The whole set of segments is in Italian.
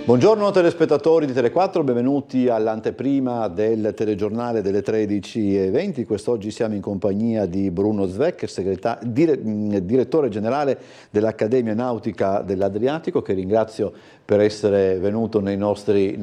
Buongiorno telespettatori di Tele4, benvenuti all'anteprima del telegiornale delle 13:20. Quest'oggi siamo in compagnia di Bruno Zweck, direttore generale dell'Accademia Nautica dell'Adriatico, che ringrazio per essere venuto nei nostri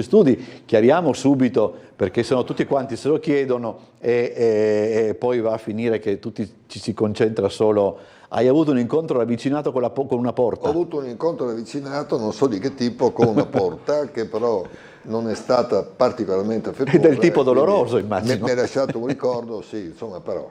studi. Chiariamo subito, perché sennò tutti quanti se lo chiedono e poi va a finire che tutti ci si concentra solo. Hai avuto un incontro ravvicinato con una porta? Ho avuto un incontro ravvicinato, non so di che tipo, con una porta che però non è stata particolarmente affettuosa. È del tipo doloroso, immagino. Mi ha lasciato un ricordo, sì, insomma, però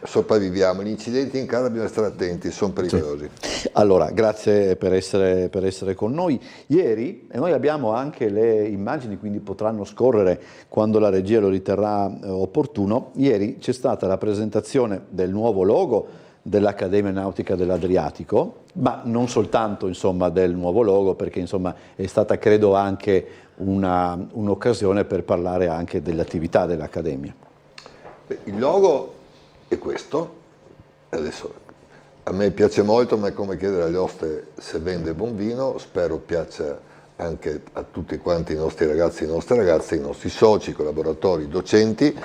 sopravviviamo. Gli incidenti in casa bisogna stare attenti, sono pericolosi. Sì. Allora, grazie per essere con noi. Ieri, e noi abbiamo anche le immagini, quindi potranno scorrere quando la regia lo riterrà opportuno, ieri c'è stata la presentazione del nuovo logo dell'Accademia Nautica dell'Adriatico, ma non soltanto insomma, del nuovo logo, perché insomma, è stata credo anche un'occasione per parlare anche dell'attività dell'Accademia. Il logo è questo, adesso a me piace molto, ma è come chiedere alle oste se vende buon vino, spero piaccia anche a tutti quanti i nostri ragazzi e le nostre ragazze, i nostri soci, collaboratori, docenti.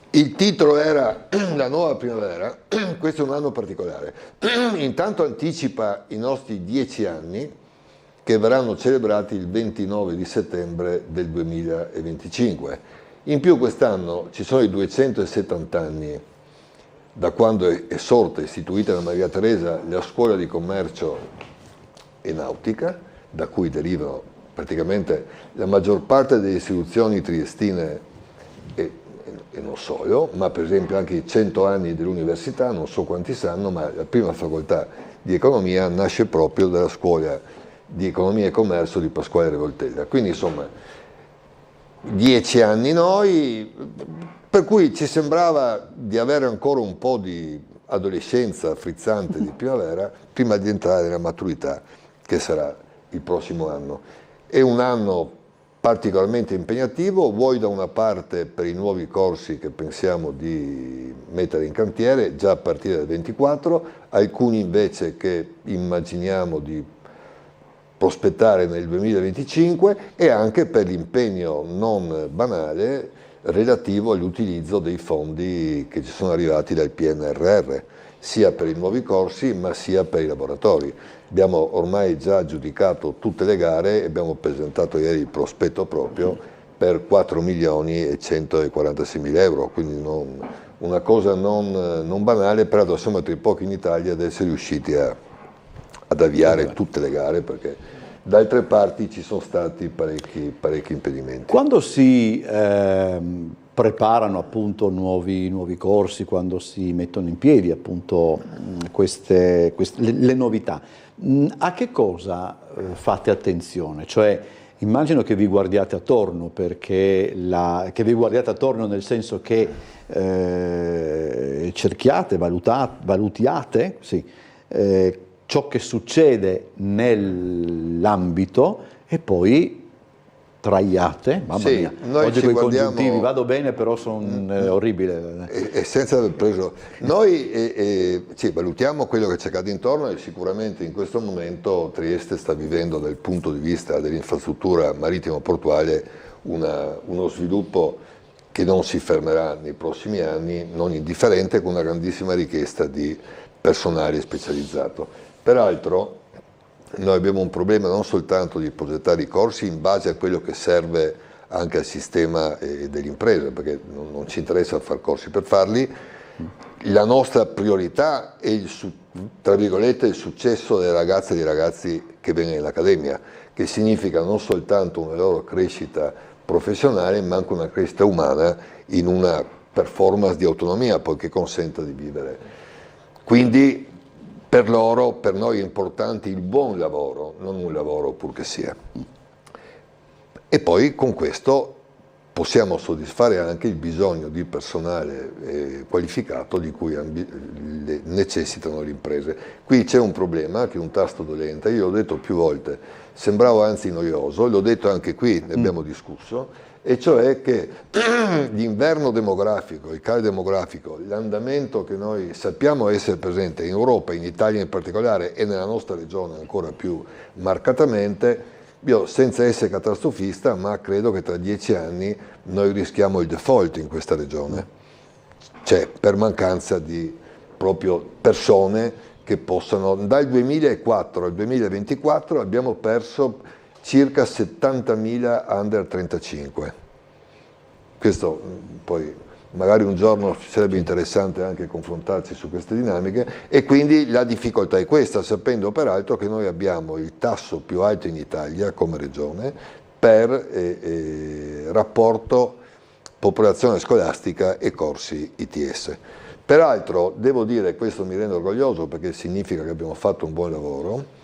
Il titolo era La nuova primavera, questo è un anno particolare, intanto anticipa i nostri 10 anni che verranno celebrati il 29 di settembre del 2025. In più quest'anno ci sono i 270 anni da quando è sorta, istituita da Maria Teresa, la scuola di commercio e nautica, da cui derivano praticamente la maggior parte delle istituzioni triestine e non solo, ma per esempio anche i 100 anni dell'università, non so quanti sanno, ma la prima facoltà di economia nasce proprio dalla scuola di economia e commercio di Pasquale Revoltella. Quindi insomma 10 anni noi, per cui ci sembrava di avere ancora un po' di adolescenza frizzante di primavera prima di entrare nella maturità che sarà il prossimo anno. È un anno particolarmente impegnativo, vuoi da una parte per i nuovi corsi che pensiamo di mettere in cantiere già a partire dal 24, alcuni invece che immaginiamo di prospettare nel 2025 e anche per l'impegno non banale relativo all'utilizzo dei fondi che ci sono arrivati dal PNRR, sia per i nuovi corsi ma sia per i laboratori. Abbiamo ormai già giudicato tutte le gare e abbiamo presentato ieri il prospetto proprio per 4.146.000 euro, quindi una cosa non banale, però siamo tra i pochi in Italia ad essere riusciti ad avviare tutte le gare, perché da altre parti ci sono stati parecchi impedimenti. Quando si preparano appunto nuovi corsi, quando si mettono in piedi appunto le novità, a che cosa fate attenzione? Cioè immagino che vi guardiate attorno, che vi guardiate attorno nel senso che cerchiate, valutiate sì, ciò che succede nell'ambito e poi traiate, mamma mia, oggi con i congiuntivi vado bene però sono orribile. E senza aver preso, noi sì, valutiamo quello che ci accade intorno e sicuramente in questo momento Trieste sta vivendo dal punto di vista dell'infrastruttura marittimo-portuale uno sviluppo che non si fermerà nei prossimi anni, non indifferente, con una grandissima richiesta di personale specializzato. Peraltro noi abbiamo un problema non soltanto di progettare i corsi in base a quello che serve anche al sistema dell'impresa, perché non ci interessa fare corsi per farli, la nostra priorità è tra virgolette il successo delle ragazze e dei ragazzi che vengono in accademia, che significa non soltanto una loro crescita professionale, ma anche una crescita umana in una performance di autonomia, poi che consenta di vivere. Quindi per loro, per noi è importante il buon lavoro, non un lavoro pur che sia. E poi con questo possiamo soddisfare anche il bisogno di personale qualificato di cui necessitano le imprese. Qui c'è un problema che è un tasto dolente, io l'ho detto più volte, sembravo anzi noioso, l'ho detto anche qui, ne abbiamo discusso, e cioè che l'inverno demografico, il calo demografico, l'andamento che noi sappiamo essere presente in Europa, in Italia in particolare e nella nostra regione ancora più marcatamente, io senza essere catastrofista, ma credo che tra 10 anni noi rischiamo il default in questa regione, cioè per mancanza di proprio persone che possano. Dal 2004 al 2024 abbiamo perso circa 70.000 under 35. Questo poi magari un giorno sarebbe interessante anche confrontarci su queste dinamiche, e quindi la difficoltà è questa, sapendo peraltro che noi abbiamo il tasso più alto in Italia come regione per rapporto popolazione scolastica e corsi ITS. Peraltro devo dire, questo mi rende orgoglioso perché significa che abbiamo fatto un buon lavoro,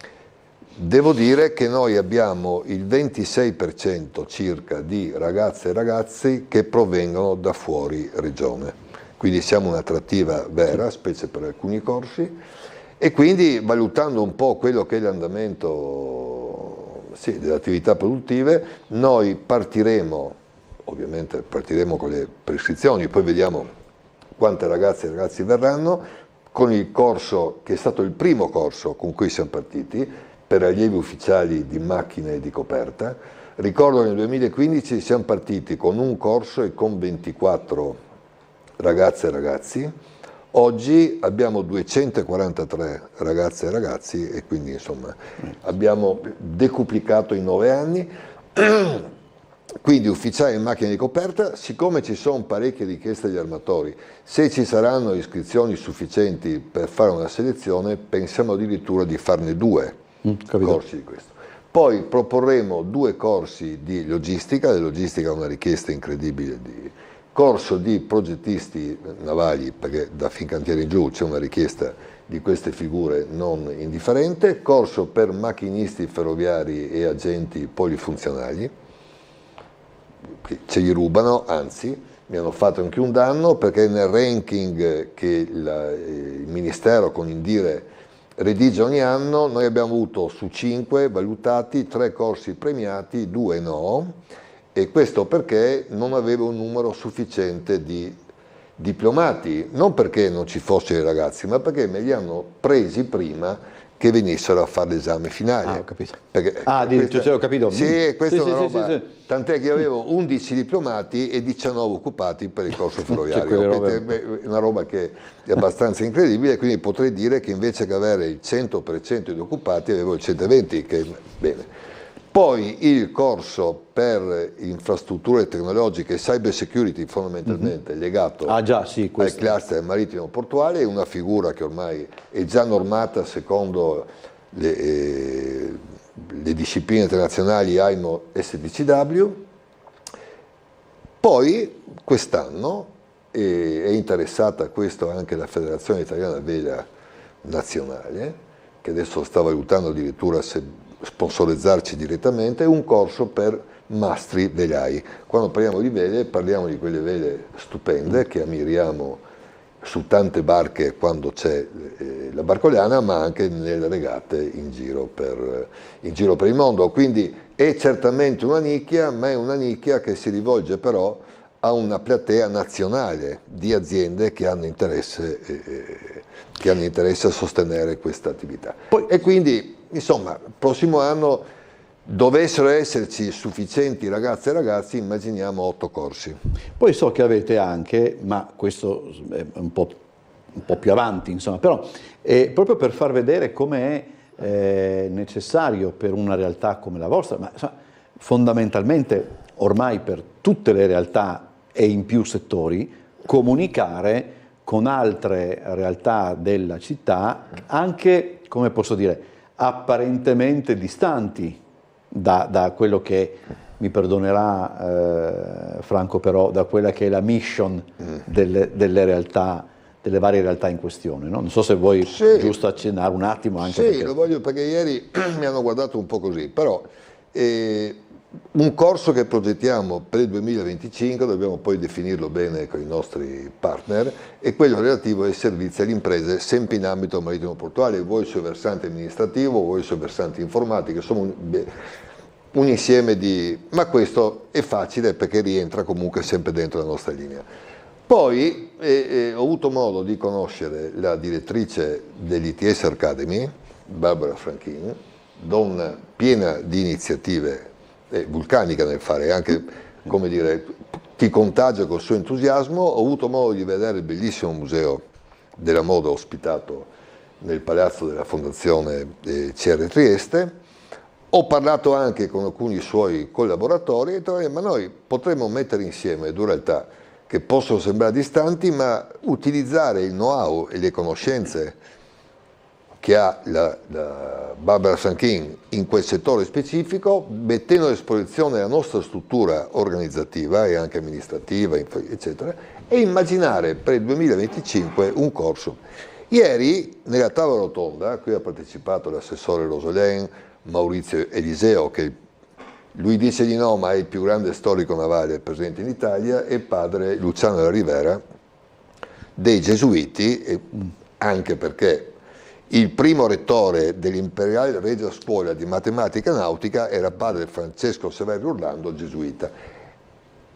devo dire che noi abbiamo il 26% circa di ragazze e ragazzi che provengono da fuori regione, quindi siamo un'attrattiva vera, specie per alcuni corsi, e quindi valutando un po' quello che è l'andamento delle attività produttive, noi partiremo, ovviamente partiremo con le prescrizioni, poi vediamo quante ragazze e ragazzi verranno, con il corso che è stato il primo corso con cui siamo partiti, per allievi ufficiali di macchine e di coperta. Ricordo che nel 2015 siamo partiti con un corso e con 24 ragazze e ragazzi, oggi abbiamo 243 ragazze e ragazzi e quindi insomma abbiamo decuplicato in 9 anni. Quindi ufficiali in macchina di coperta, siccome ci sono parecchie richieste degli armatori, se ci saranno iscrizioni sufficienti per fare una selezione, pensiamo addirittura di farne 2 corsi di questo. Poi proporremo 2 corsi di logistica, la logistica è una richiesta incredibile, di corso di progettisti navali, perché da Fincantieri in giù c'è una richiesta di queste figure non indifferente, corso per macchinisti ferroviari e agenti polifunzionali, che ce li rubano, anzi mi hanno fatto anche un danno, perché nel ranking che il Ministero con Indire redige ogni anno noi abbiamo avuto su 5 valutati 3 corsi premiati, 2 no, e questo perché non avevo un numero sufficiente di diplomati, non perché non ci fossero i ragazzi, ma perché me li hanno presi prima che venissero a fare l'esame finale. Ho capito. Perché ho capito. Sì, questa è una roba, sì. tant'è che io avevo 11 diplomati e 19 occupati per il corso ferroviario. È una roba che è abbastanza incredibile, quindi potrei dire che invece che avere il 100% di occupati avevo il 120, che bene. Poi il corso per infrastrutture tecnologiche e cyber security, fondamentalmente legato al cluster marittimo portuale, è una figura che ormai è già normata secondo le discipline internazionali IMO SDCW. Poi quest'anno è interessata a questo anche la Federazione Italiana Vela Nazionale, che adesso sta valutando addirittura se sponsorizzarci direttamente, un corso per mastri velai. Quando parliamo di vele, parliamo di quelle vele stupende che ammiriamo su tante barche quando c'è la barcoliana, ma anche nelle regate in giro per il mondo. Quindi è certamente una nicchia, ma è una nicchia che si rivolge però a una platea nazionale di aziende che hanno interesse a sostenere questa attività. E quindi, insomma, il prossimo anno dovessero esserci sufficienti ragazze e ragazzi, immaginiamo 8 corsi. Poi so che avete anche, ma questo è un po' più avanti, insomma, però proprio per far vedere come è necessario per una realtà come la vostra, ma insomma, fondamentalmente ormai per tutte le realtà e in più settori, comunicare con altre realtà della città, anche, come posso dire, apparentemente distanti da quello che, mi perdonerà Franco, però da quella che è la mission delle realtà, delle varie realtà in questione, no? Non so se vuoi giusto accennare un attimo anche. Sì, perché... lo voglio, perché ieri mi hanno guardato un po' così, però un corso che progettiamo per il 2025, dobbiamo poi definirlo bene con i nostri partner, è quello relativo ai servizi alle imprese sempre in ambito marittimo portuale, voi sul versante amministrativo, voi sul versante informatico, insomma un insieme di... ma questo è facile perché rientra comunque sempre dentro la nostra linea. Poi ho avuto modo di conoscere la direttrice dell'ITS Academy, Barbara Franchin, donna piena di iniziative, vulcanica nel fare, anche, come dire, ti contagia col suo entusiasmo. Ho avuto modo di vedere il bellissimo museo della moda ospitato nel palazzo della Fondazione CR Trieste. Ho parlato anche con alcuni suoi collaboratori e ho detto, ma noi potremmo mettere insieme due realtà che possono sembrare distanti, ma utilizzare il know-how e le conoscenze che ha la Barbara Sanchin in quel settore specifico, mettendo a disposizione la nostra struttura organizzativa e anche amministrativa, eccetera, e immaginare per il 2025 un corso. Ieri, nella tavola rotonda, a cui ha partecipato l'assessore Rosolén, Maurizio Eliseo, che lui dice di no, ma è il più grande storico navale presente in Italia, e padre Luciano della Rivera, dei Gesuiti, anche perché il primo rettore dell'Imperiale Regia Scuola di Matematica Nautica era padre Francesco Saverio Orlando, gesuita.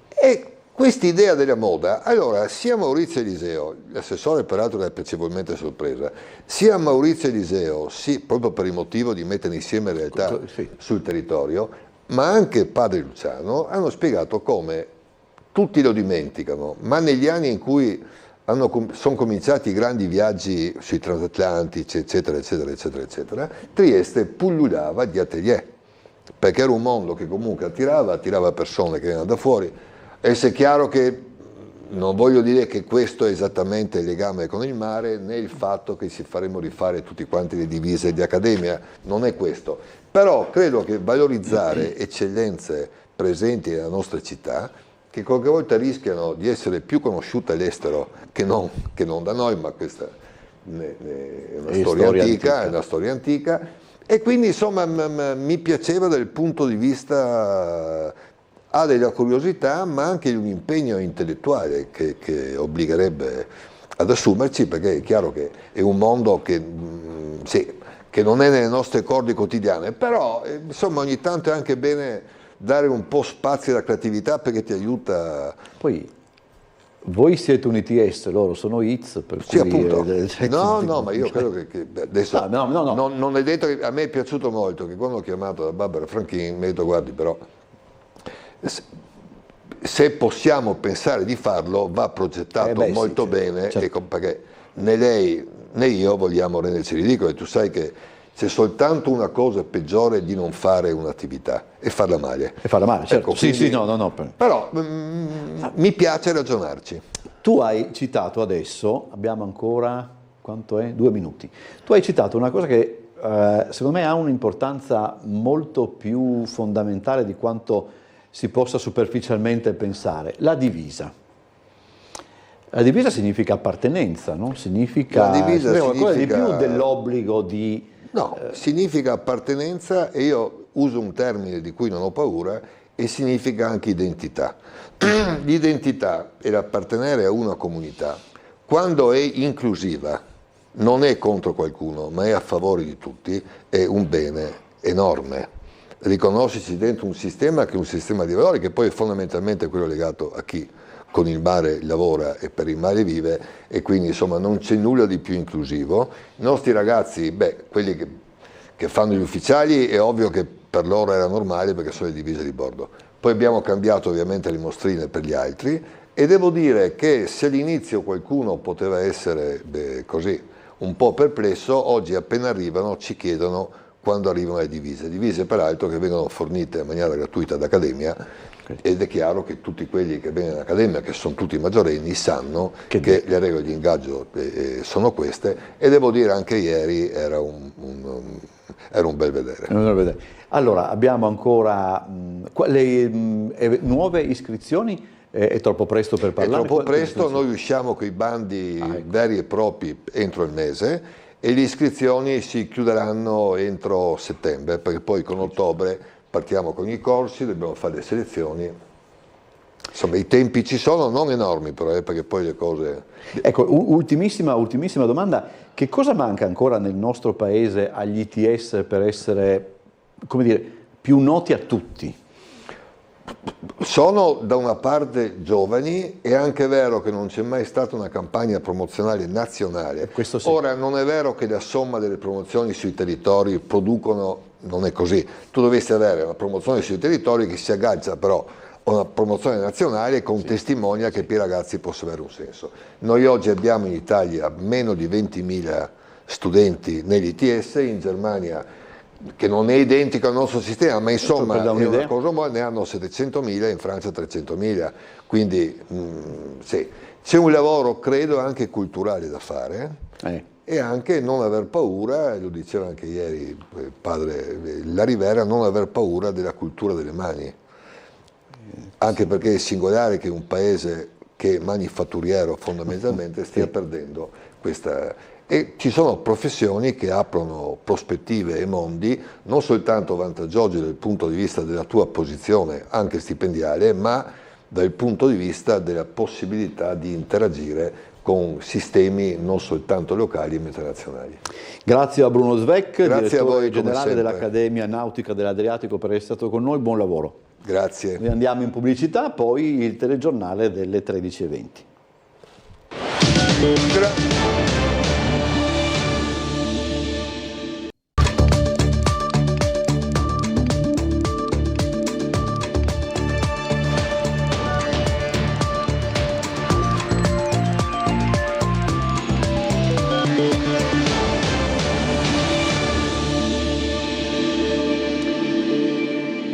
E quest'idea della moda, allora, sia Maurizio Eliseo, l'assessore peraltro era piacevolmente sorpresa, sia Maurizio Eliseo, sì, proprio per il motivo di mettere insieme realtà sul territorio, ma anche padre Luciano, hanno spiegato come tutti lo dimenticano, ma negli anni in cui sono cominciati i grandi viaggi sui transatlantici, eccetera, eccetera, eccetera, eccetera, Trieste pullulava di atelier, perché era un mondo che comunque attirava persone che venivano da fuori. E se è chiaro che non voglio dire che questo è esattamente il legame con il mare, né il fatto che ci faremo rifare tutti quanti le divise di accademia, non è questo. Però credo che valorizzare eccellenze presenti nella nostra città, che qualche volta rischiano di essere più conosciute all'estero che non da noi, ma questa è una storia antica, e quindi insomma mi piaceva dal punto di vista della curiosità, ma anche di un impegno intellettuale che obbligherebbe ad assumerci, perché è chiaro che è un mondo che non è nelle nostre corde quotidiane, però insomma ogni tanto è anche bene dare un po' spazio alla creatività, perché ti aiuta. Poi voi siete un ITS, loro sono ITS, per sì, cui appunto. No, ma io credo che adesso no. Non è detto che a me è piaciuto molto che quando ho chiamato la Barbara Sanchin mi ha detto, guardi, però se possiamo pensare di farlo va progettato molto bene, certo. Perché né lei né io vogliamo renderci ridicoli. Tu sai che c'è soltanto una cosa peggiore di non fare un'attività, e farla male. E farla male, certo. Ecco, quindi, no. Però mi piace ragionarci. Tu hai citato adesso, abbiamo ancora, quanto è? 2 minuti. Tu hai citato una cosa che secondo me ha un'importanza molto più fondamentale di quanto si possa superficialmente pensare, la divisa. La divisa significa appartenenza, no? Significa qualcosa di più dell'obbligo di... No, significa appartenenza, e io uso un termine di cui non ho paura, e significa anche identità. L'identità è l'appartenere a una comunità. Quando è inclusiva, non è contro qualcuno, ma è a favore di tutti, è un bene enorme. Riconoscersi dentro un sistema che è un sistema di valori, che poi è fondamentalmente quello legato a chi con il mare lavora e per il mare vive, e quindi insomma non c'è nulla di più inclusivo. I nostri ragazzi, quelli che fanno gli ufficiali, è ovvio che per loro era normale perché sono le divise di bordo. Poi abbiamo cambiato ovviamente le mostrine per gli altri, e devo dire che se all'inizio qualcuno poteva essere così un po' perplesso, oggi appena arrivano ci chiedono quando arrivano le divise peraltro che vengono fornite in maniera gratuita all'Accademia, ed è chiaro che tutti quelli che vengono all'Accademia, che sono tutti maggiorenni, sanno che le regole di ingaggio sono queste, e devo dire anche ieri era un bel vedere. Allora, abbiamo ancora le nuove iscrizioni, è troppo presto per parlare? È troppo presto, noi usciamo con i bandi veri e propri entro il mese, e le iscrizioni si chiuderanno entro settembre, perché poi con ottobre partiamo con i corsi, dobbiamo fare le selezioni. Insomma, i tempi ci sono, non enormi però, perché poi le cose... Ecco, ultimissima domanda, che cosa manca ancora nel nostro paese agli ITS per essere, come dire, più noti a tutti? Sono da una parte giovani, è anche vero che non c'è mai stata una campagna promozionale nazionale. Questo sì. Ora non è vero che la somma delle promozioni sui territori producono non è così. Tu dovresti avere una promozione sui territori che si aggancia però a una promozione nazionale con testimonia che per i ragazzi possa avere un senso. Noi oggi abbiamo in Italia meno di 20.000 studenti negli ITS, in Germania, che non è identico al nostro sistema, ma insomma è una cosa buona, ne hanno 700.000, in Francia 300.000, quindi sì. C'è un lavoro, credo, anche culturale da fare e anche non aver paura, lo diceva anche ieri il padre La Rivera, non aver paura della cultura delle mani, anche perché è singolare che un paese che è manifatturiero fondamentalmente stia perdendo questa. E ci sono professioni che aprono prospettive e mondi non soltanto vantaggiosi dal punto di vista della tua posizione anche stipendiale, ma dal punto di vista della possibilità di interagire con sistemi non soltanto locali ma internazionali. Grazie a Bruno Svec, direttore voi, generale dell'Accademia Nautica dell'Adriatico, per essere stato con noi. Buon lavoro. Grazie. Noi andiamo in pubblicità, poi il telegiornale delle 13:20.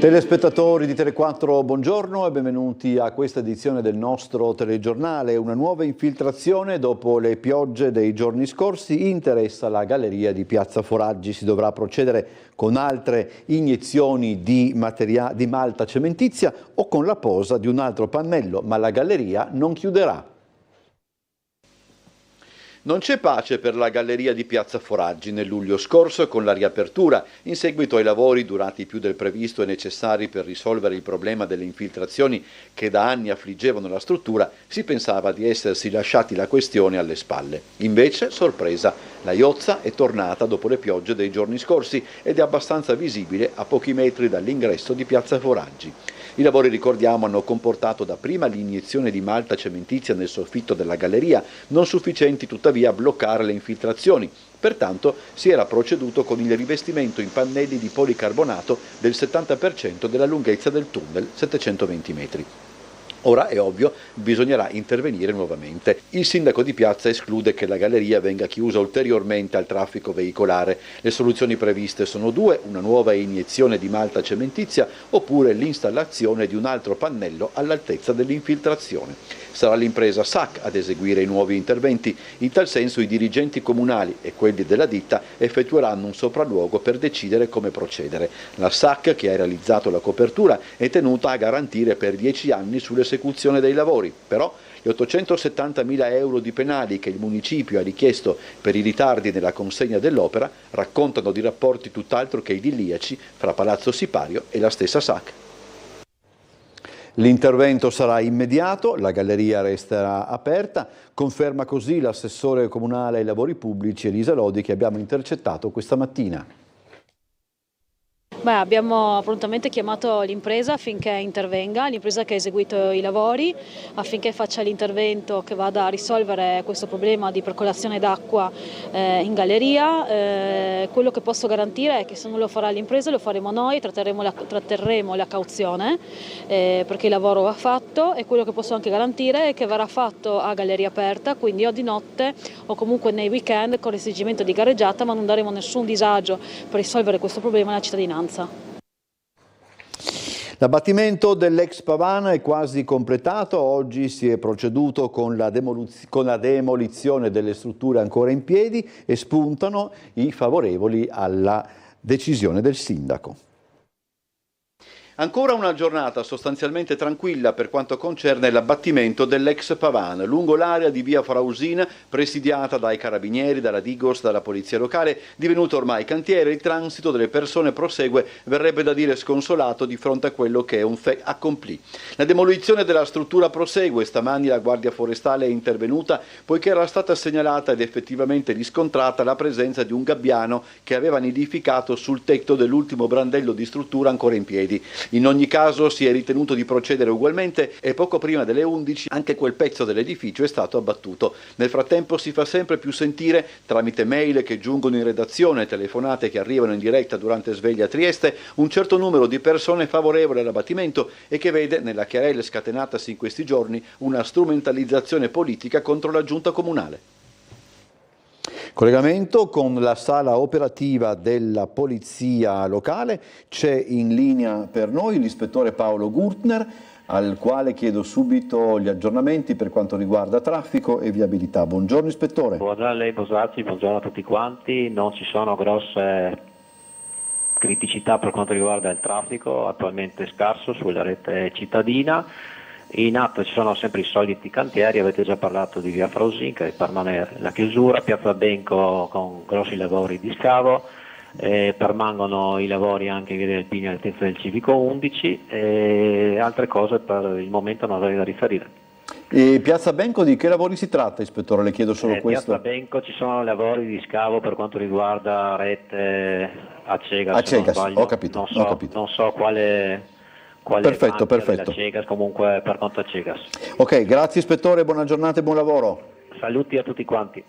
Telespettatori di Tele4, buongiorno e benvenuti a questa edizione del nostro telegiornale. Una nuova infiltrazione dopo le piogge dei giorni scorsi interessa la galleria di Piazza Foraggi. Si dovrà procedere con altre iniezioni di malta cementizia o con la posa di un altro pannello, ma la galleria non chiuderà. Non c'è pace per la galleria di Piazza Foraggi. Nel luglio scorso, con la riapertura, in seguito ai lavori durati più del previsto e necessari per risolvere il problema delle infiltrazioni che da anni affliggevano la struttura, si pensava di essersi lasciati la questione alle spalle. Invece, sorpresa, la iozza è tornata dopo le piogge dei giorni scorsi ed è abbastanza visibile a pochi metri dall'ingresso di Piazza Foraggi. I lavori, ricordiamo, hanno comportato dapprima l'iniezione di malta cementizia nel soffitto della galleria, non sufficienti tuttavia a bloccare le infiltrazioni. Pertanto si era proceduto con il rivestimento in pannelli di policarbonato del 70% della lunghezza del tunnel, 720 metri. Ora, è ovvio, bisognerà intervenire nuovamente. Il sindaco di Piazza esclude che la galleria venga chiusa ulteriormente al traffico veicolare. Le soluzioni previste sono due: una nuova iniezione di malta cementizia oppure l'installazione di un altro pannello all'altezza dell'infiltrazione. Sarà l'impresa SAC ad eseguire i nuovi interventi. In tal senso i dirigenti comunali e quelli della ditta effettueranno un sopralluogo per decidere come procedere. La SAC, che ha realizzato la copertura, è tenuta a garantire per 10 anni sull'esecuzione dei lavori. Però gli 870.000 euro di penali che il municipio ha richiesto per i ritardi nella consegna dell'opera raccontano di rapporti tutt'altro che idilliaci fra Palazzo Sipario e la stessa SAC. L'intervento sarà immediato, la galleria resterà aperta, conferma così l'assessore comunale ai lavori pubblici Elisa Lodi, che abbiamo intercettato questa mattina. Abbiamo prontamente chiamato l'impresa affinché intervenga, l'impresa che ha eseguito i lavori, affinché faccia l'intervento che vada a risolvere questo problema di percolazione d'acqua in galleria. Quello che posso garantire è che se non lo farà l'impresa lo faremo noi, tratterremo la cauzione perché il lavoro va fatto, e quello che posso anche garantire è che verrà fatto a galleria aperta, quindi o di notte o comunque nei weekend con restringimento di gareggiata, ma non daremo nessun disagio per risolvere questo problema alla cittadinanza. L'abbattimento dell'ex Pavana è quasi completato. Oggi si è proceduto con la demolizione delle strutture ancora in piedi e spuntano i favorevoli alla decisione del sindaco. Ancora una giornata sostanzialmente tranquilla per quanto concerne l'abbattimento dell'ex Pavana. Lungo l'area di via Frausina, presidiata dai carabinieri, dalla Digos, dalla polizia locale, divenuto ormai cantiere, il transito delle persone prosegue, verrebbe da dire sconsolato, di fronte a quello che è un fait accompli. La demolizione della struttura prosegue. Stamani la Guardia Forestale è intervenuta poiché era stata segnalata ed effettivamente riscontrata la presenza di un gabbiano che aveva nidificato sul tetto dell'ultimo brandello di struttura ancora in piedi. In ogni caso si è ritenuto di procedere ugualmente e poco prima delle 11 anche quel pezzo dell'edificio è stato abbattuto. Nel frattempo si fa sempre più sentire, tramite mail che giungono in redazione, telefonate che arrivano in diretta durante sveglie a Trieste, un certo numero di persone favorevoli all'abbattimento e che vede nella querela scatenatasi in questi giorni una strumentalizzazione politica contro la giunta comunale. Collegamento con la sala operativa della polizia locale, c'è in linea per noi l'ispettore Paolo Gurtner, al quale chiedo subito gli aggiornamenti per quanto riguarda traffico e viabilità. Buongiorno ispettore. Buongiorno a lei Bosacci, buongiorno a tutti quanti. Non ci sono grosse criticità per quanto riguarda il traffico, attualmente scarso sulla rete cittadina. In atto ci sono sempre i soliti cantieri, avete già parlato di via Frausin che permane la chiusura, piazza Benco con grossi lavori di scavo, permangono i lavori anche in via del Pigno all'altezza del civico 11 e altre cose per il momento non avrei da riferire. E piazza Benco di che lavori si tratta ispettore? Le chiedo solo questo. Piazza Benco ci sono lavori di scavo per quanto riguarda rete a Cegas. A Cegas, ho capito. Non so quale perfetto. della Cegas, comunque per conto a Cegas. Ok, grazie ispettore, buona giornata e buon lavoro. Saluti a tutti quanti.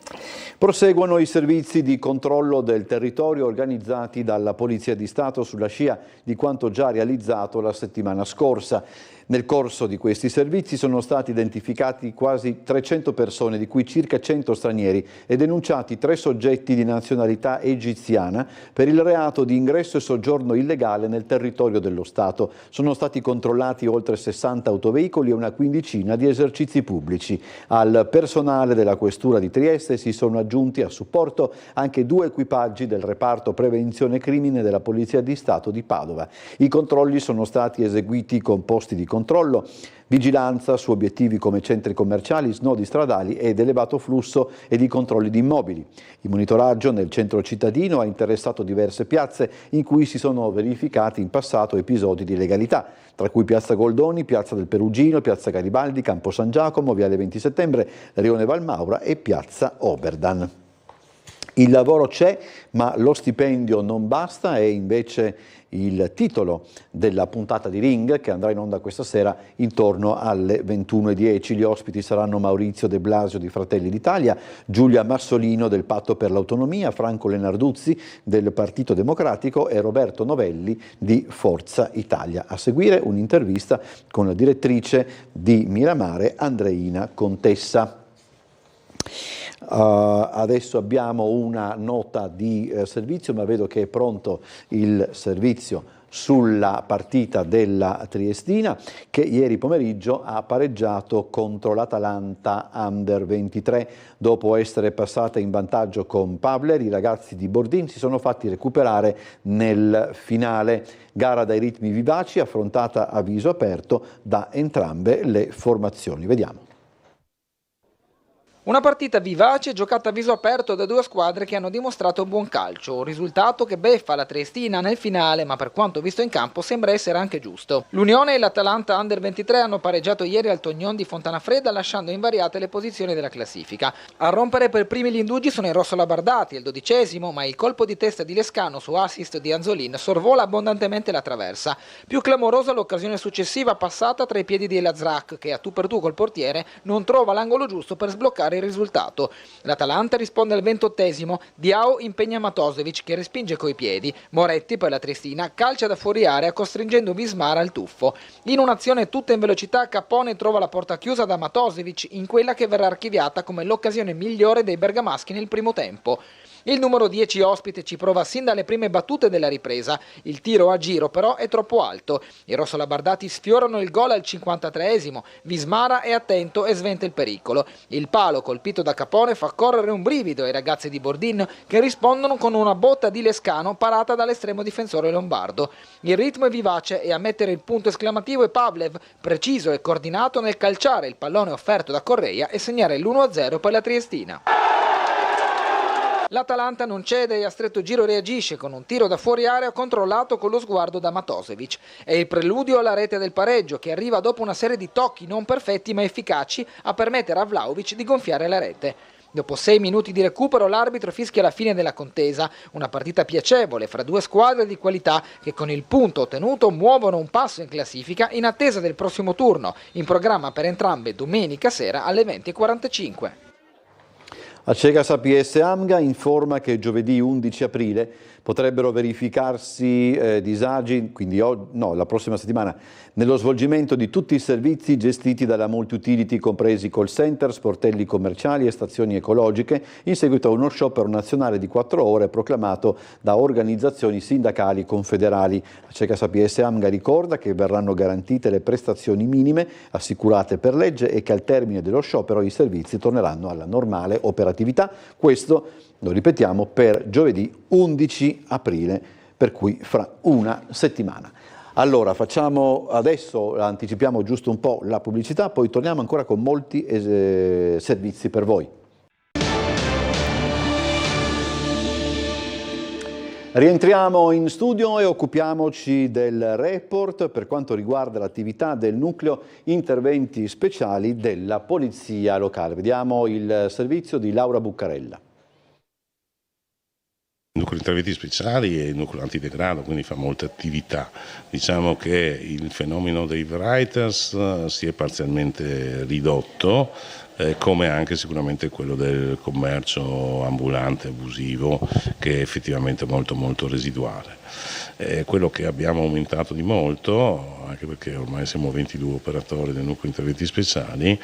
Proseguono i servizi di controllo del territorio organizzati dalla Polizia di Stato sulla scia di quanto già realizzato la settimana scorsa. Nel corso di questi servizi sono stati identificati quasi 300 persone, di cui circa 100 stranieri, e denunciati 3 soggetti di nazionalità egiziana per il reato di ingresso e soggiorno illegale nel territorio dello Stato. Sono stati controllati oltre 60 autoveicoli e una quindicina di esercizi pubblici. Al personale della Questura di Trieste si sono aggiunti a supporto anche 2 equipaggi del reparto prevenzione crimine della Polizia di Stato di Padova. I controlli sono stati eseguiti con posti di controllo, vigilanza su obiettivi come centri commerciali, snodi stradali ed elevato flusso e di controlli di immobili. Il monitoraggio nel centro cittadino ha interessato diverse piazze in cui si sono verificati in passato episodi di illegalità, tra cui Piazza Goldoni, Piazza del Perugino, Piazza Garibaldi, Campo San Giacomo, Viale 20 Settembre, Rione Valmaura e Piazza Oberdan. Il lavoro c'è, ma lo stipendio non basta, è invece il titolo della puntata di Ring che andrà in onda questa sera intorno alle 21:10. Gli ospiti saranno Maurizio De Blasio di Fratelli d'Italia, Giulia Massolino del Patto per l'Autonomia, Franco Lenarduzzi del Partito Democratico e Roberto Novelli di Forza Italia. A seguire un'intervista con la direttrice di Miramare, Andreina Contessa. Adesso abbiamo una nota di servizio, ma vedo che è pronto il servizio sulla partita della Triestina che ieri pomeriggio ha pareggiato contro l'Atalanta Under 23. Dopo essere passata in vantaggio con Pavler, i ragazzi di Bordin si sono fatti recuperare nel finale. Gara dai ritmi vivaci, affrontata a viso aperto da entrambe le formazioni. Vediamo. Una partita vivace giocata a viso aperto da 2 squadre che hanno dimostrato buon calcio, un risultato che beffa la Triestina nel finale, ma per quanto visto in campo sembra essere anche giusto. L'Unione e l'Atalanta Under 23 hanno pareggiato ieri al Tognon di Fontanafredda, lasciando invariate le posizioni della classifica. A rompere per primi gli indugi sono i rossolabardati, il 12°, ma il colpo di testa di Lescano su assist di Anzolin sorvola abbondantemente la traversa. Più clamorosa l'occasione successiva passata tra i piedi di Elazraq, che a tu per tu col portiere non trova l'angolo giusto per sbloccare il risultato. L'Atalanta risponde al 28°, Diao impegna Matosevic che respinge coi piedi, Moretti per la Triestina calcia da fuori area costringendo Vismara al tuffo. In un'azione tutta in velocità Capone trova la porta chiusa da Matosevic in quella che verrà archiviata come l'occasione migliore dei bergamaschi nel primo tempo. Il numero 10 ospite ci prova sin dalle prime battute della ripresa, il tiro a giro però è troppo alto. I rossolabardati sfiorano il gol al 53°, Vismara è attento e sventa il pericolo. Il palo colpito da Capone fa correre un brivido ai ragazzi di Bordin che rispondono con una botta di Lescano parata dall'estremo difensore lombardo. Il ritmo è vivace e a mettere il punto esclamativo è Pavlev, preciso e coordinato nel calciare il pallone offerto da Correia e segnare l'1-0 per la Triestina. L'Atalanta non cede e a stretto giro reagisce con un tiro da fuori area controllato con lo sguardo da Matosevic. È il preludio alla rete del pareggio che arriva dopo una serie di tocchi non perfetti ma efficaci a permettere a Vlahovic di gonfiare la rete. Dopo 6 minuti di recupero l'arbitro fischia la fine della contesa, una partita piacevole fra due squadre di qualità che con il punto ottenuto muovono un passo in classifica in attesa del prossimo turno, in programma per entrambe domenica sera alle 20:45. Acegas APS Amga informa che giovedì 11 aprile potrebbero verificarsi disagi, quindi la prossima settimana, nello svolgimento di tutti i servizi gestiti dalla Multiutility, compresi call center, sportelli commerciali e stazioni ecologiche, in seguito a uno sciopero nazionale di 4 ore proclamato da organizzazioni sindacali confederali. Acegas APS Amga ricorda che verranno garantite le prestazioni minime assicurate per legge e che al termine dello sciopero i servizi torneranno alla normale operatività. Questo, lo ripetiamo, per giovedì 11 aprile, per cui fra una settimana. Allora, facciamo adesso, anticipiamo giusto un po' la pubblicità, poi torniamo ancora con molti servizi per voi. Rientriamo in studio e occupiamoci del report per quanto riguarda l'attività del nucleo interventi speciali della Polizia Locale. Vediamo il servizio di Laura Buccarella. Il nucleo interventi speciali è il nucleo antidegrado, quindi fa molte attività. Diciamo che il fenomeno dei writers si è parzialmente ridotto, come anche sicuramente quello del commercio ambulante abusivo, che è effettivamente molto residuale. Quello che abbiamo aumentato di molto, anche perché ormai siamo 22 operatori del nucleo interventi speciali,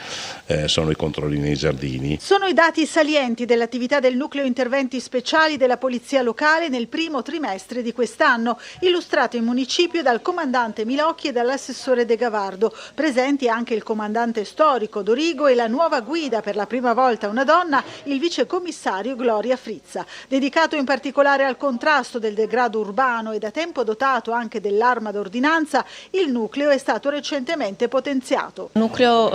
sono i controlli nei giardini. Sono i dati salienti dell'attività del nucleo interventi speciali della Polizia Locale nel primo trimestre di quest'anno, illustrato in municipio dal comandante Milocchi e dall'assessore De Gavardo, presenti anche il comandante storico Dorigo e la nuova guida, per la prima volta una donna, il vicecommissario Gloria Frizza. Dedicato in particolare al contrasto del degrado urbano e da tempo dotato anche dell'arma d'ordinanza, il nucleo è stato recentemente potenziato. Un nucleo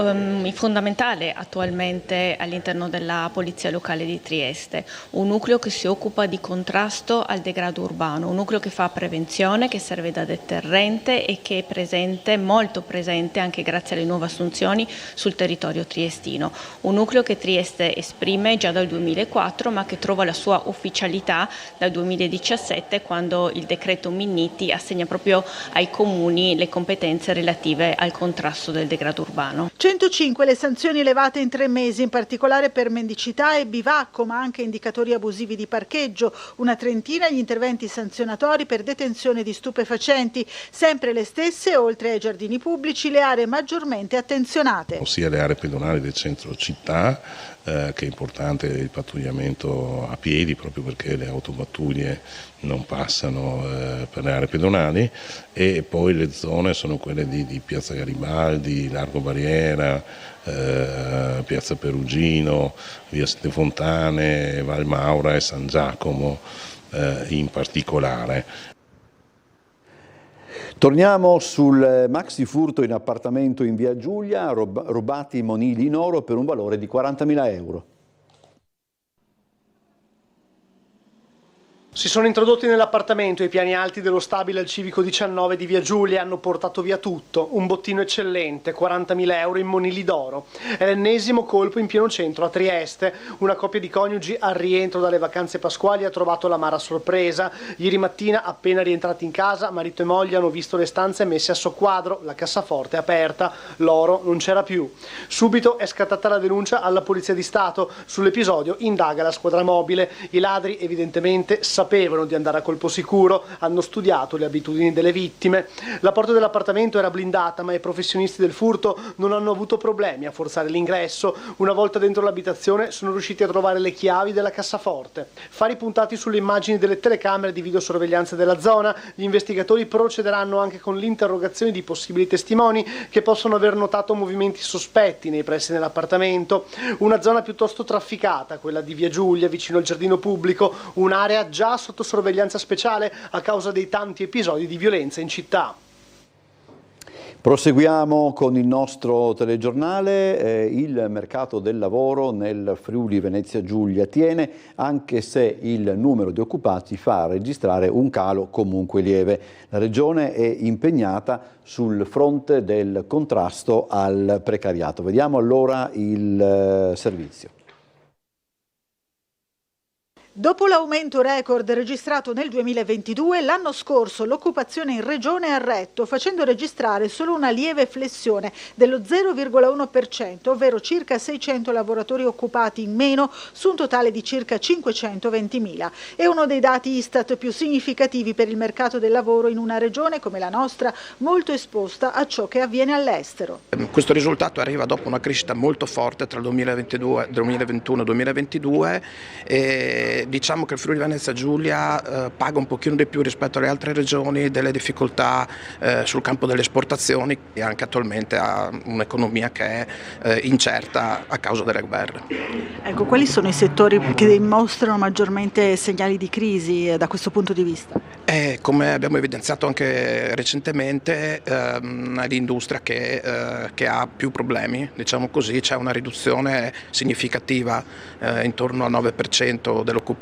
fondamentale attualmente all'interno della Polizia Locale di Trieste, un nucleo che si occupa di contrasto al degrado urbano, un nucleo che fa prevenzione, che serve da deterrente e che è presente, molto presente anche grazie alle nuove assunzioni sul territorio triestino. Un nucleo che Trieste esprime già dal 2004 ma che trova la sua ufficialità dal 2017, quando il decreto Minniti assegna proprio ai comuni le competenze relative al contrasto del degrado urbano. 105 le sanzioni elevate in 3 mesi, in particolare per mendicità e bivacco, ma anche indicatori abusivi di parcheggio, una trentina gli interventi sanzionatori per detenzione di stupefacenti, sempre le stesse, oltre ai giardini pubblici, le aree maggiormente attenzionate. Ossia le aree pedonali del centro città, che è importante il pattugliamento a piedi, proprio perché le autopattuglie non passano per le aree pedonali, e poi le zone sono quelle di Piazza Garibaldi, Largo Barriera, Piazza Perugino, Via Sette Fontane, Val Maura e San Giacomo in particolare. Torniamo sul maxi furto in appartamento in via Giulia, rubati monili in oro per un valore di 40.000 euro. Si sono introdotti nell'appartamento ai piani alti dello stabile al civico 19 di via Giulia e hanno portato via tutto, un bottino eccellente, 40.000 euro in monili d'oro. È l'ennesimo colpo in pieno centro a Trieste. Una coppia di coniugi al rientro dalle vacanze pasquali ha trovato l'amara sorpresa. Ieri mattina, appena rientrati in casa, marito e moglie hanno visto le stanze messe a soqquadro, la cassaforte aperta, l'oro non c'era più. Subito è scattata la denuncia alla Polizia di Stato. Sull'episodio indaga la squadra mobile. I ladri evidentemente sapevano di andare a colpo sicuro, hanno studiato le abitudini delle vittime. La porta dell'appartamento era blindata, ma i professionisti del furto non hanno avuto problemi a forzare l'ingresso. Una volta dentro l'abitazione sono riusciti a trovare le chiavi della cassaforte. Fari puntati sulle immagini delle telecamere di videosorveglianza della zona. Gli investigatori procederanno anche con l'interrogazione di possibili testimoni che possono aver notato movimenti sospetti nei pressi dell'appartamento. Una zona piuttosto trafficata, quella di via Giulia, vicino al giardino pubblico, un'area già sotto sorveglianza speciale a causa dei tanti episodi di violenza in città. Proseguiamo con il nostro telegiornale. Il mercato del lavoro nel Friuli Venezia Giulia tiene, anche se il numero di occupati fa registrare un calo comunque lieve. La Regione è impegnata sul fronte del contrasto al precariato. Vediamo allora il servizio. Dopo l'aumento record registrato nel 2022, l'anno scorso l'occupazione in regione ha retto, facendo registrare solo una lieve flessione dello 0,1%, ovvero circa 600 lavoratori occupati in meno su un totale di circa 520.000. È uno dei dati Istat più significativi per il mercato del lavoro in una regione come la nostra, molto esposta a ciò che avviene all'estero. Questo risultato arriva dopo una crescita molto forte tra il 2021 e il 2022 e diciamo che il Friuli Venezia Giulia paga un pochino di più rispetto alle altre regioni delle difficoltà sul campo delle esportazioni e anche attualmente ha un'economia che è incerta a causa delle guerre. Ecco, quali sono i settori che mostrano maggiormente segnali di crisi da questo punto di vista? Come abbiamo evidenziato anche recentemente, è l'industria che ha più problemi, diciamo così, c'è una riduzione significativa intorno al 9% dell'occupazione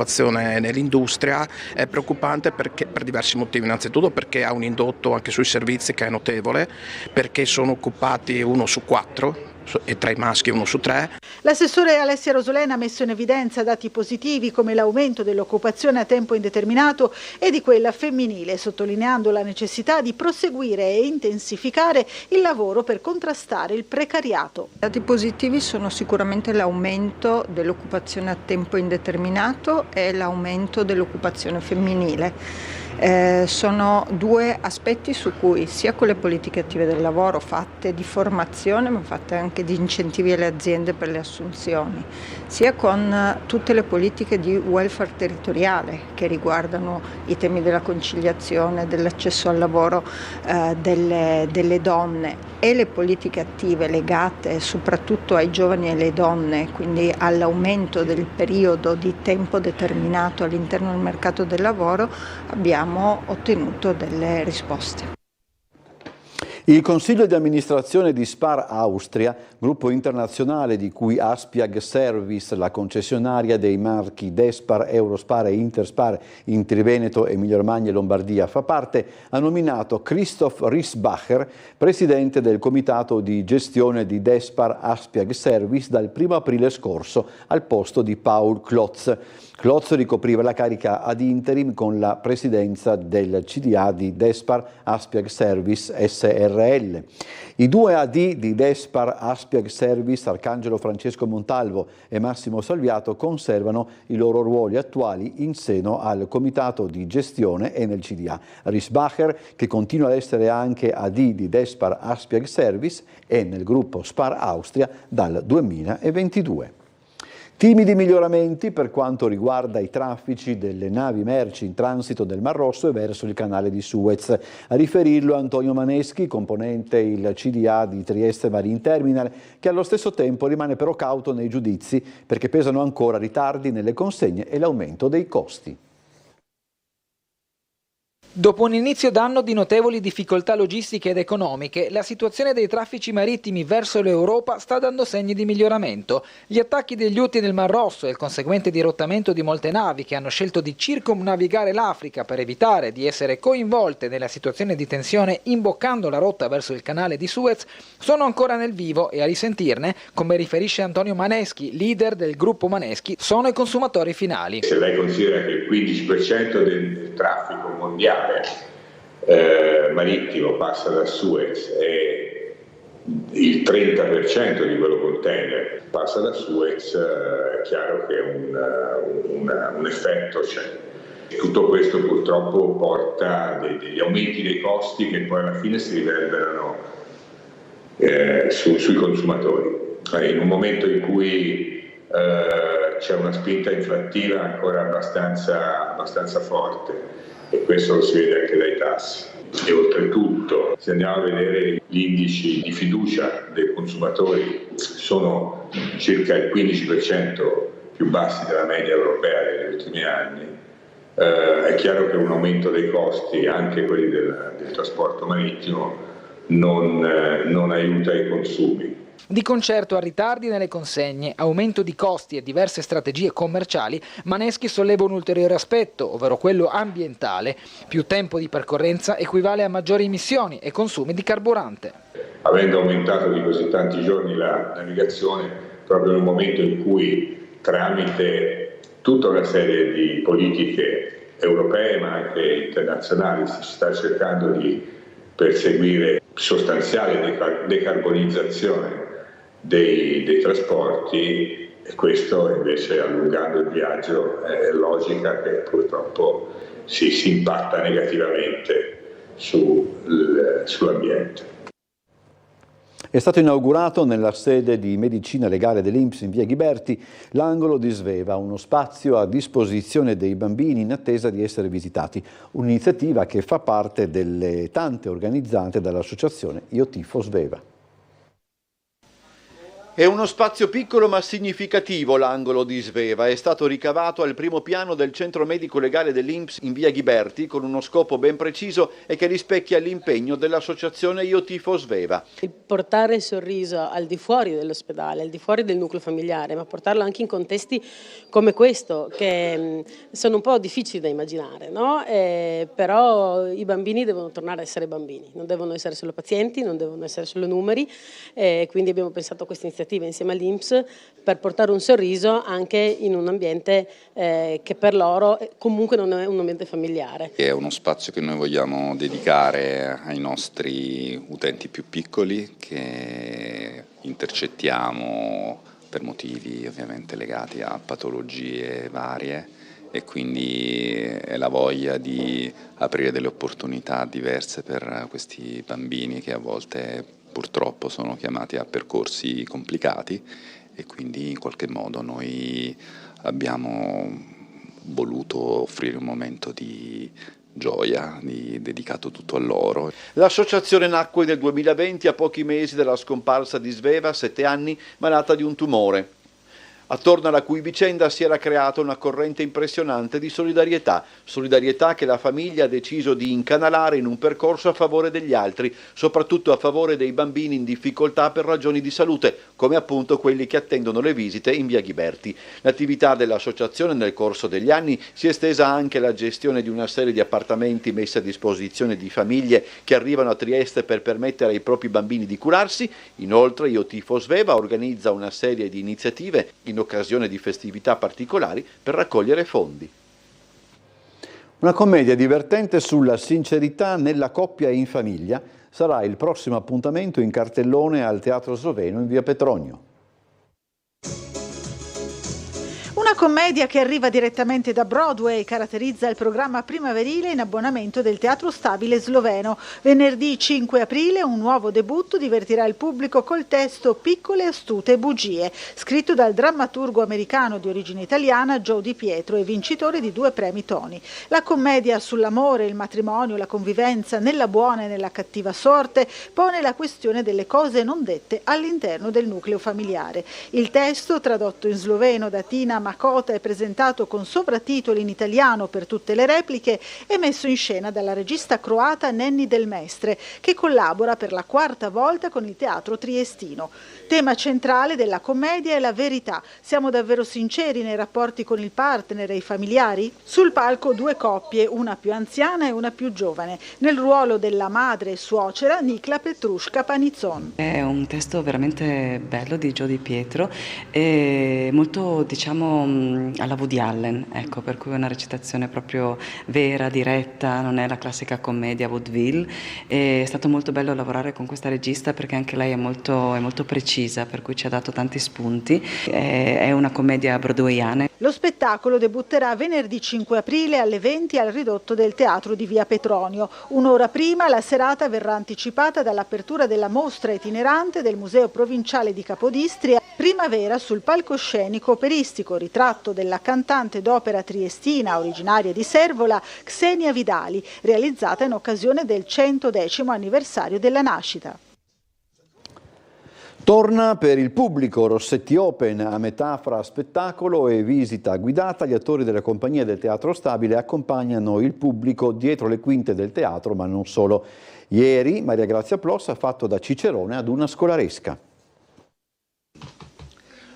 nell'industria. È preoccupante perché, per diversi motivi, innanzitutto perché ha un indotto anche sui servizi che è notevole, perché sono occupati 1 su 4 e tra i maschi 1 su 3. L'assessore Alessia Rosolena ha messo in evidenza dati positivi come l'aumento dell'occupazione a tempo indeterminato e di quella femminile, sottolineando la necessità di proseguire e intensificare il lavoro per contrastare il precariato. I dati positivi sono sicuramente l'aumento dell'occupazione a tempo indeterminato e l'aumento dell'occupazione femminile. Sono due aspetti su cui sia con le politiche attive del lavoro fatte di formazione ma fatte anche di incentivi alle aziende per le assunzioni, sia con tutte le politiche di welfare territoriale che riguardano i temi della conciliazione, dell'accesso al lavoro delle donne e le politiche attive legate soprattutto ai giovani e alle donne, quindi all'aumento del periodo di tempo determinato all'interno del mercato del lavoro, abbiamo ottenuto delle risposte. Il Consiglio di amministrazione di Spar Austria, gruppo internazionale di cui Aspiag Service, la concessionaria dei marchi Despar, Eurospar e Interspar in Triveneto, Emilia-Romagna e Lombardia, fa parte, ha nominato Christoph Riesbacher, presidente del comitato di gestione di Despar Aspiag Service dal 1 aprile scorso al posto di Paul Klotz. Klotz ricopriva la carica ad interim con la presidenza del CDA di Despar Aspiag Service SRL. I due AD di Despar Aspiag Service, Arcangelo Francesco Montalvo e Massimo Salviato, conservano i loro ruoli attuali in seno al comitato di gestione e nel CDA. Riesbacher, che continua ad essere anche AD di Despar Aspiag Service, è nel gruppo Spar Austria dal 2022. Timidi miglioramenti per quanto riguarda i traffici delle navi merci in transito del Mar Rosso e verso il canale di Suez. A riferirlo Antonio Maneschi, componente il CDA di Trieste Marine Terminal, che allo stesso tempo rimane però cauto nei giudizi perché pesano ancora ritardi nelle consegne e l'aumento dei costi. Dopo un inizio d'anno di notevoli difficoltà logistiche ed economiche, la situazione dei traffici marittimi verso l'Europa sta dando segni di miglioramento. Gli attacchi degli Houthi nel Mar Rosso e il conseguente dirottamento di molte navi che hanno scelto di circumnavigare l'Africa per evitare di essere coinvolte nella situazione di tensione imboccando la rotta verso il canale di Suez sono ancora nel vivo e a risentirne, come riferisce Antonio Maneschi, leader del gruppo Maneschi, sono i consumatori finali. Se lei considera che il 15% del traffico mondiale marittimo passa da Suez e il 30% di quello container passa da Suez, è chiaro che un effetto c'è. Tutto questo purtroppo porta degli aumenti dei costi che poi alla fine si riverberano sui consumatori. In un momento in cui c'è una spinta inflattiva ancora abbastanza forte, e questo lo si vede anche dai tassi. E oltretutto, se andiamo a vedere gli indici di fiducia dei consumatori, sono circa il 15% più bassi della media europea negli ultimi anni. È chiaro che un aumento dei costi, anche quelli del trasporto marittimo, non aiuta i consumi. Di concerto a ritardi nelle consegne, aumento di costi e diverse strategie commerciali, Maneschi solleva un ulteriore aspetto, ovvero quello ambientale. Più tempo di percorrenza equivale a maggiori emissioni e consumi di carburante. Avendo aumentato di così tanti giorni la navigazione, proprio nel momento in cui tramite tutta una serie di politiche europee ma anche internazionali. Si sta cercando di perseguire sostanziale decarbonizzazione dei trasporti, e questo invece, allungando il viaggio, è logica che purtroppo si impatta negativamente sull'ambiente. È stato inaugurato nella sede di medicina legale dell'INPS in via Ghiberti l'angolo di Sveva, uno spazio a disposizione dei bambini in attesa di essere visitati, un'iniziativa che fa parte delle tante organizzate dall'associazione Io Tifo Sveva. È uno spazio piccolo ma significativo l'angolo di Sveva, è stato ricavato al primo piano del centro medico legale dell'INPS in via Ghiberti con uno scopo ben preciso e che rispecchia l'impegno dell'associazione Io Tifo Sveva. Il portare il sorriso al di fuori dell'ospedale, al di fuori del nucleo familiare, ma portarlo anche in contesti come questo, che sono un po' difficili da immaginare, no? Però i bambini devono tornare a essere bambini, non devono essere solo pazienti, non devono essere solo numeri, quindi abbiamo pensato a questa iniziativa insieme all'INPS per portare un sorriso anche in un ambiente che per loro comunque non è un ambiente familiare. È uno spazio che noi vogliamo dedicare ai nostri utenti più piccoli che intercettiamo per motivi ovviamente legati a patologie varie, e quindi è la voglia di aprire delle opportunità diverse per questi bambini che a volte purtroppo sono chiamati a percorsi complicati, e quindi in qualche modo noi abbiamo voluto offrire un momento di gioia dedicato tutto a loro. L'associazione nacque nel 2020 a pochi mesi dalla scomparsa di Sveva, 7 anni, malata di un tumore. Attorno alla cui vicenda si era creata una corrente impressionante di solidarietà che la famiglia ha deciso di incanalare in un percorso a favore degli altri, soprattutto a favore dei bambini in difficoltà per ragioni di salute, come appunto quelli che attendono le visite in via Ghiberti. L'attività dell'associazione nel corso degli anni si è estesa anche alla gestione di una serie di appartamenti messi a disposizione di famiglie che arrivano a Trieste per permettere ai propri bambini di curarsi. Inoltre Io Tifo Sveva organizza una serie di iniziative in occasione di festività particolari per raccogliere fondi. Una commedia divertente sulla sincerità nella coppia e in famiglia sarà il prossimo appuntamento in cartellone al Teatro Sloveno in via Petronio. Una commedia che arriva direttamente da Broadway caratterizza il programma primaverile in abbonamento del Teatro Stabile Sloveno. Venerdì 5 aprile un nuovo debutto divertirà il pubblico col testo Piccole astute bugie, scritto dal drammaturgo americano di origine italiana Joe Di Pietro e vincitore di 2 premi Tony. La commedia sull'amore, il matrimonio, la convivenza nella buona e nella cattiva sorte pone la questione delle cose non dette all'interno del nucleo familiare. Il testo, tradotto in sloveno da Tina Makota e presentato con sovratitoli in italiano per tutte le repliche, è messo in scena dalla regista croata Nenni Del Mestre, che collabora per la 4ª volta con il teatro triestino. Tema centrale della commedia è la verità. Siamo davvero sinceri nei rapporti con il partner e i familiari? Sul palco 2 coppie, una più anziana e una più giovane. Nel ruolo della madre e suocera Nicla Petrushka Panizzon. È un testo veramente bello di Joe Di Pietro e molto, alla Woody Allen, ecco, per cui è una recitazione proprio vera, diretta, non è la classica commedia vaudeville. È stato molto bello lavorare con questa regista perché anche lei è molto precisa, per cui ci ha dato tanti spunti. È una commedia broadwayana. Lo spettacolo debutterà venerdì 5 aprile alle 20 al ridotto del teatro di via Petronio. Un'ora prima la serata verrà anticipata dall'apertura della mostra itinerante del Museo Provinciale di Capodistria Primavera sul palcoscenico operistico, ritratto della cantante d'opera triestina originaria di Servola, Xenia Vidali, realizzata in occasione del 110° anniversario della nascita. Torna per il pubblico Rossetti Open, a metà fra spettacolo e visita guidata. Gli attori della compagnia del Teatro Stabile accompagnano il pubblico dietro le quinte del teatro, ma non solo. Ieri Maria Grazia Ploss ha fatto da cicerone ad una scolaresca.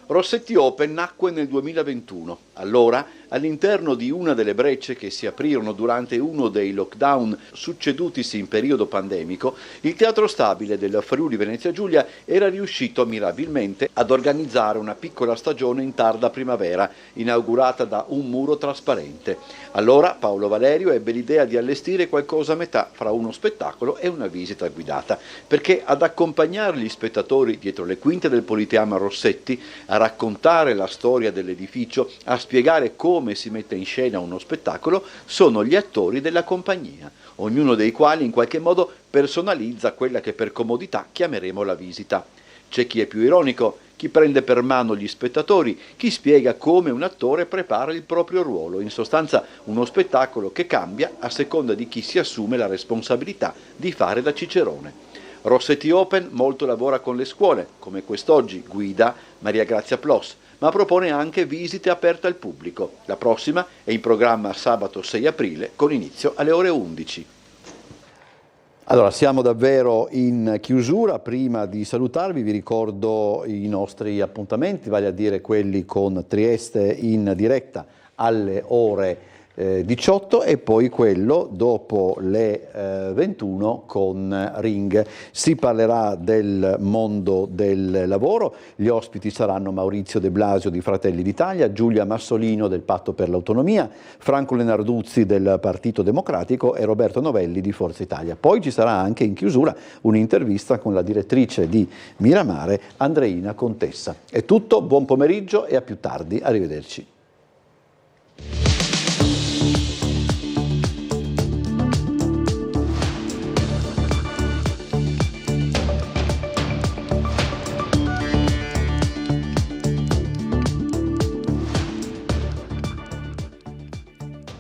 Rossetti Open nacque nel 2021. Allora, all'interno di una delle brecce che si aprirono durante uno dei lockdown succedutisi in periodo pandemico, il Teatro Stabile del Friuli Venezia Giulia era riuscito mirabilmente ad organizzare una piccola stagione in tarda primavera, inaugurata da un muro trasparente. Allora Paolo Valerio ebbe l'idea di allestire qualcosa a metà fra uno spettacolo e una visita guidata, perché ad accompagnare gli spettatori dietro le quinte del Politeama Rossetti, a raccontare la storia dell'edificio, a spiegare come si mette in scena uno spettacolo, sono gli attori della compagnia, ognuno dei quali in qualche modo personalizza quella che per comodità chiameremo la visita. C'è chi è più ironico, chi prende per mano gli spettatori, chi spiega come un attore prepara il proprio ruolo, in sostanza uno spettacolo che cambia a seconda di chi si assume la responsabilità di fare da cicerone. Rossetti Open molto lavora con le scuole, come quest'oggi guida Maria Grazia Plos, ma propone anche visite aperte al pubblico. La prossima è in programma sabato 6 aprile con inizio alle ore 11. Allora, siamo davvero in chiusura. Prima di salutarvi vi ricordo i nostri appuntamenti, vale a dire quelli con Trieste in diretta alle ore 18 e poi quello dopo le 21 con Ring. Si parlerà del mondo del lavoro, gli ospiti saranno Maurizio De Blasio di Fratelli d'Italia, Giulia Massolino del Patto per l'Autonomia, Franco Lenarduzzi del Partito Democratico e Roberto Novelli di Forza Italia. Poi ci sarà anche in chiusura un'intervista con la direttrice di Miramare, Andreina Contessa. È tutto, buon pomeriggio e a più tardi, arrivederci.